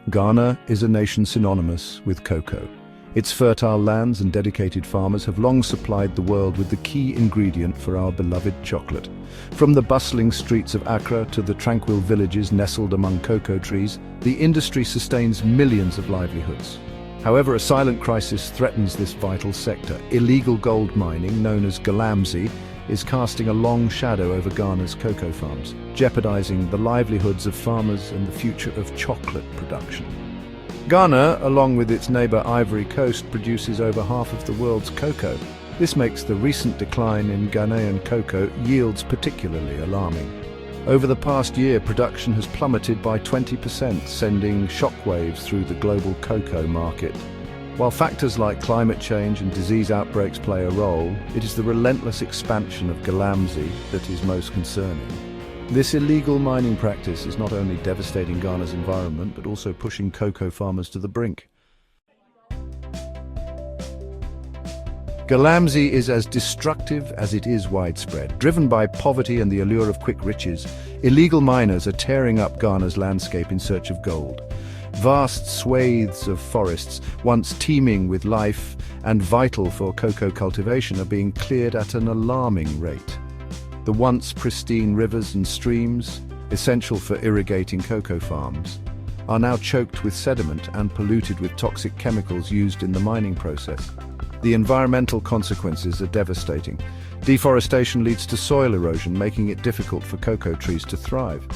Ghana is a nation synonymous with cocoa. Its fertile lands and dedicated farmers have long supplied the world with the key ingredient for our beloved chocolate. From the bustling streets of Accra to the tranquil villages nestled among cocoa trees, the industry sustains millions of livelihoods. However, a silent crisis threatens this vital sector. Illegal gold mining, known as Galamsey, is casting a long shadow over Ghana's cocoa farms, jeopardizing the livelihoods of farmers and the future of chocolate production. Ghana, along with its neighbor Ivory Coast, produces over half of the world's cocoa. This makes the recent decline in Ghanaian cocoa yields particularly alarming. Over the past year, production has plummeted by 20%, sending shockwaves through the global cocoa market. While factors like climate change and disease outbreaks play a role, it is the relentless expansion of Galamsey that is most concerning. This illegal mining practice is not only devastating Ghana's environment, but also pushing cocoa farmers to the brink. Galamsey is as destructive as it is widespread. Driven by poverty and the allure of quick riches, illegal miners are tearing up Ghana's landscape in search of gold. Vast swathes of forests, once teeming with life and vital for cocoa cultivation, are being cleared at an alarming rate. The once pristine rivers and streams, essential for irrigating cocoa farms, are now choked with sediment and polluted with toxic chemicals used in the mining process. The environmental consequences are devastating. Deforestation leads to soil erosion, making it difficult for cocoa trees to thrive.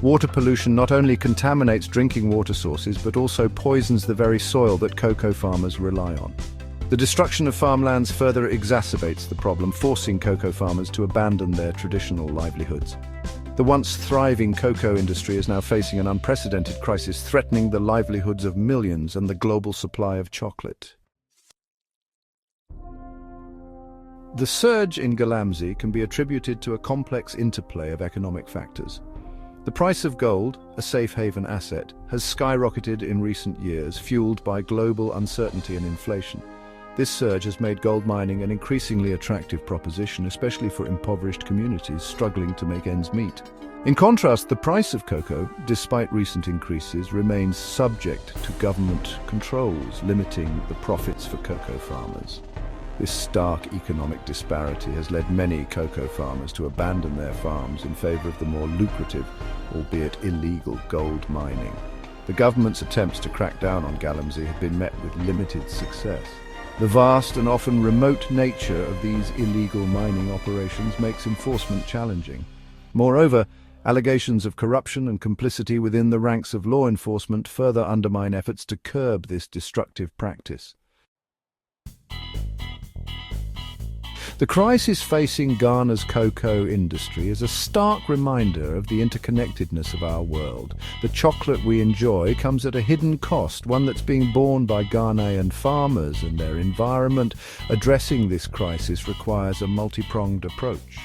Water pollution not only contaminates drinking water sources, but also poisons the very soil that cocoa farmers rely on. The destruction of farmlands further exacerbates the problem, forcing cocoa farmers to abandon their traditional livelihoods. The once thriving cocoa industry is now facing an unprecedented crisis, threatening the livelihoods of millions and the global supply of chocolate. The surge in Galamsey can be attributed to a complex interplay of economic factors. The price of gold, a safe haven asset, has skyrocketed in recent years, fueled by global uncertainty and inflation. This surge has made gold mining an increasingly attractive proposition, especially for impoverished communities struggling to make ends meet. In contrast, the price of cocoa, despite recent increases, remains subject to government controls, limiting the profits for cocoa farmers. This stark economic disparity has led many cocoa farmers to abandon their farms in favor of the more lucrative, albeit illegal, gold mining. The government's attempts to crack down on Galamsey have been met with limited success. The vast and often remote nature of these illegal mining operations makes enforcement challenging. Moreover, allegations of corruption and complicity within the ranks of law enforcement further undermine efforts to curb this destructive practice. The crisis facing Ghana's cocoa industry is a stark reminder of the interconnectedness of our world. The chocolate we enjoy comes at a hidden cost, one that's being borne by Ghanaian farmers and their environment. Addressing this crisis requires a multi-pronged approach.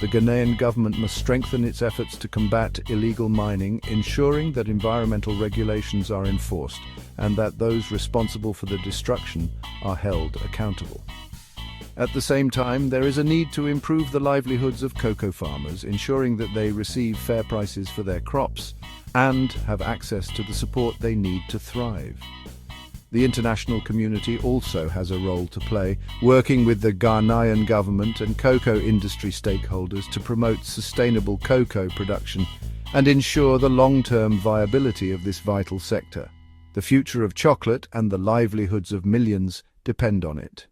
The Ghanaian government must strengthen its efforts to combat illegal mining, ensuring that environmental regulations are enforced and that those responsible for the destruction are held accountable. At the same time, there is a need to improve the livelihoods of cocoa farmers, ensuring that they receive fair prices for their crops and have access to the support they need to thrive. The international community also has a role to play, working with the Ghanaian government and cocoa industry stakeholders to promote sustainable cocoa production and ensure the long-term viability of this vital sector. The future of chocolate and the livelihoods of millions depend on it.